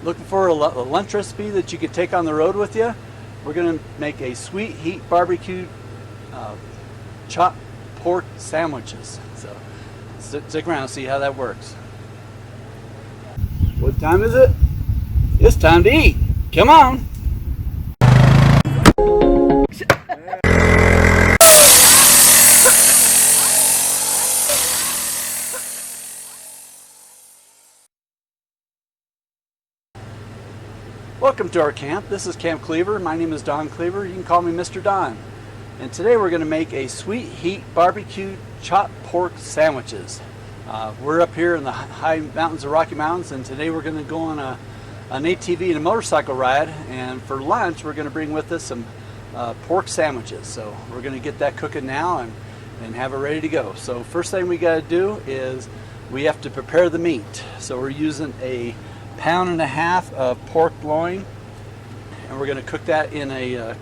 Looking for a lunch recipe that you could take on the road with you? We're going to make a sweet heat barbecue chopped pork sandwiches. So stick around and see how that works. What time is it? It's time to eat. Come on. Welcome to our camp. This is Camp Cleaver. My name is Don Cleaver. You can call me Mr. Don. And today we're going to make a sweet heat barbecue chopped pork sandwiches. We're up here in the high mountains of Rocky Mountains, and today we're going to go on an ATV and a motorcycle ride. And for lunch, we're going to bring with us some pork sandwiches. So we're going to get that cooking now and have it ready to go. So first thing we got to do is we have to prepare the meat. So we're using a 1.5 pounds of pork loin, and we're going to cook that in a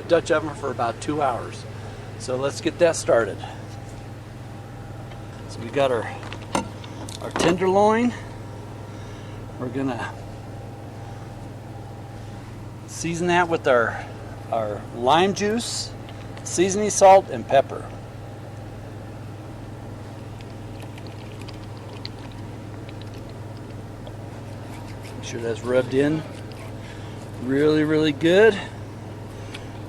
Dutch oven for about 2 hours. So let's get that started. So we got our tenderloin. We're going to season that with our lime juice, seasoning salt, and pepper. Sure that's rubbed in really good,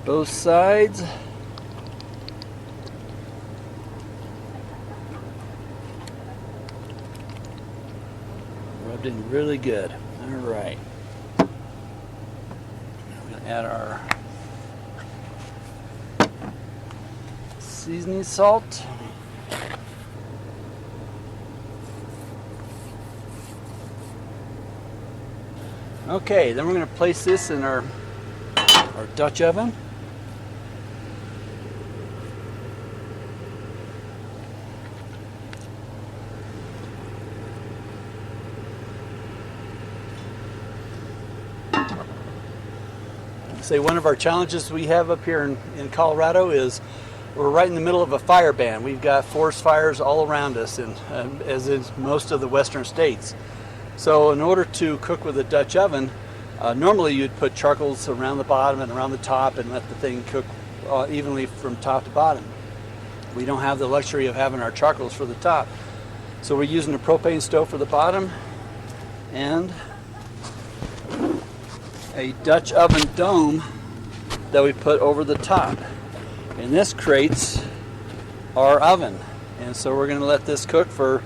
both sides. Rubbed in really good. All right, we're going to add our seasoning salt. Okay, then we're going to place this in our Dutch oven. Say one of our challenges we have up here in Colorado is we're right in the middle of a fire ban. We've got forest fires all around us, as in most of the western states. So in order to cook with a Dutch oven, normally you'd put charcoals around the bottom and around the top and let the thing cook evenly from top to bottom. We don't have the luxury of having our charcoals for the top. So we're using a propane stove for the bottom and a Dutch oven dome that we put over the top. And this creates our oven. And so we're going to let this cook for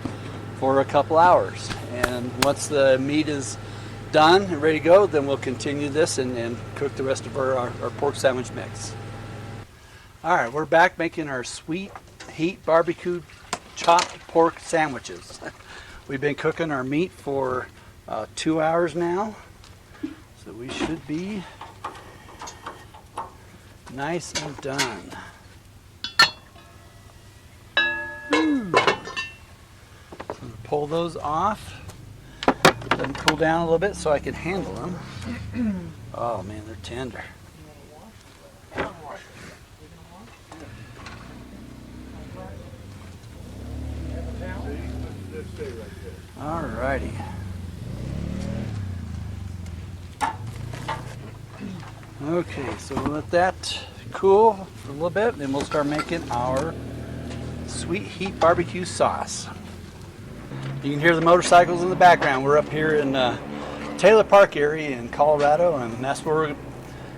a couple hours. And once the meat is done and ready to go, then we'll continue this and cook the rest of our pork sandwich mix. All right, we're back making our sweet heat barbecue chopped pork sandwiches. We've been cooking our meat for 2 hours now, so we should be nice and done. Pull those off. Let them cool down a little bit so I can handle them. Oh man, they're tender. Alrighty. Okay, so we'll let that cool for a little bit, then we'll start making our sweet heat barbecue sauce. You can hear the motorcycles in the background. We're up here in Taylor Park area in Colorado, and that's where we're going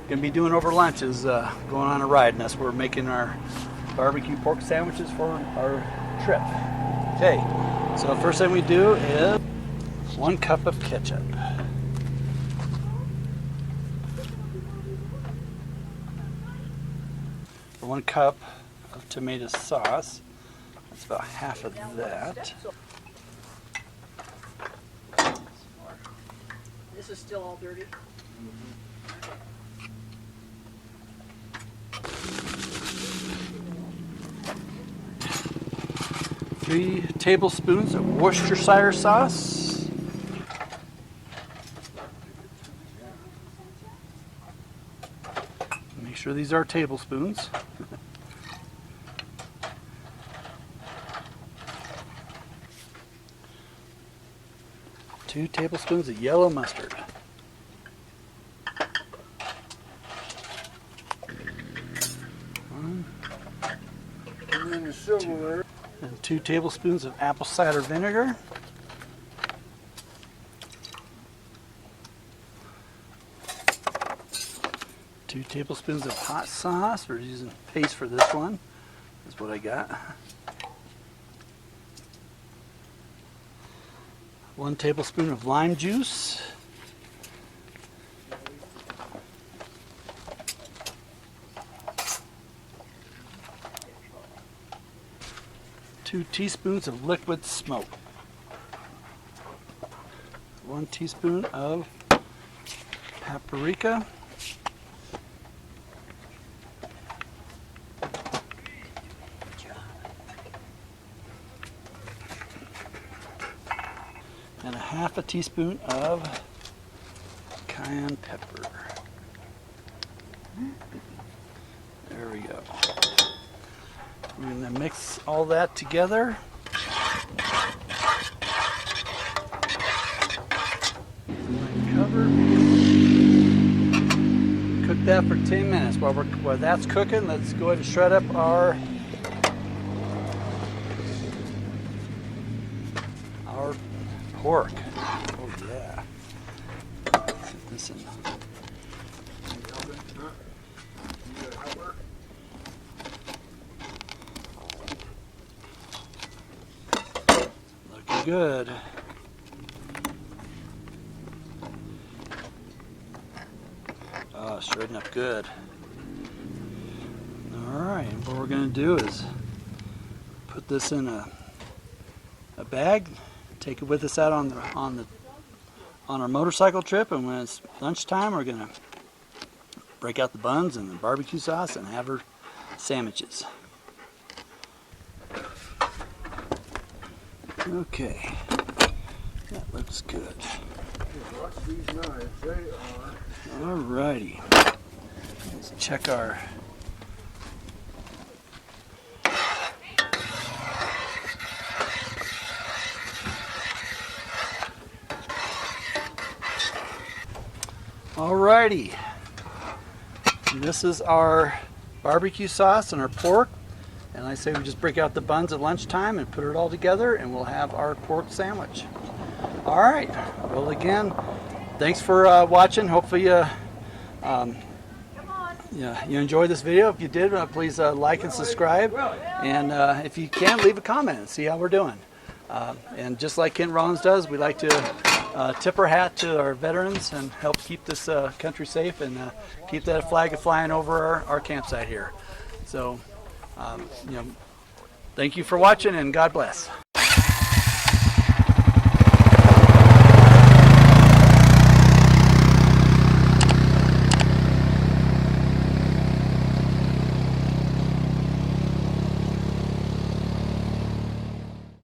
to be doing over lunch, is going on a ride, and that's where we're making our barbecue pork sandwiches for our trip. Okay, so the first thing we do is 1 cup of ketchup. For 1 cup of tomato sauce, that's about half of that. This is still all dirty. 3 tablespoons of Worcestershire sauce. Make sure these are tablespoons. 2 tablespoons of yellow mustard. And then the silverware. And 2 tablespoons of apple cider vinegar. 2 tablespoons of hot sauce. We're using paste for this one. That's what I got. 1 tablespoon of lime juice. 2 teaspoons of liquid smoke. 1 teaspoon of paprika. And a half a teaspoon of cayenne pepper. There we go. We're going to mix all that together. Cover. Cook that for 10 minutes. While that's cooking, let's go ahead and shred up our pork. Oh yeah. Put this in. Looking good. Oh, shredding up good. All right, what we're going to do is put this in a bag. Take it with us out on our motorcycle trip, and when it's lunchtime, we're gonna break out the buns and the barbecue sauce and have our sandwiches. Okay, that looks good. Watch these knives, they are. All righty, let's check our. Alrighty, this is our barbecue sauce and our pork, and I say we just break out the buns at lunchtime and put it all together, and we'll have our pork sandwich. Alright, well again, thanks for watching. Hopefully you enjoyed this video. If you did, please like and subscribe, and if you can, leave a comment and see how we're doing. And just like Kent Rollins does, we like to tip our hat to our veterans and help keep this country safe, and keep that flag flying over our campsite here. So, thank you for watching, and God bless.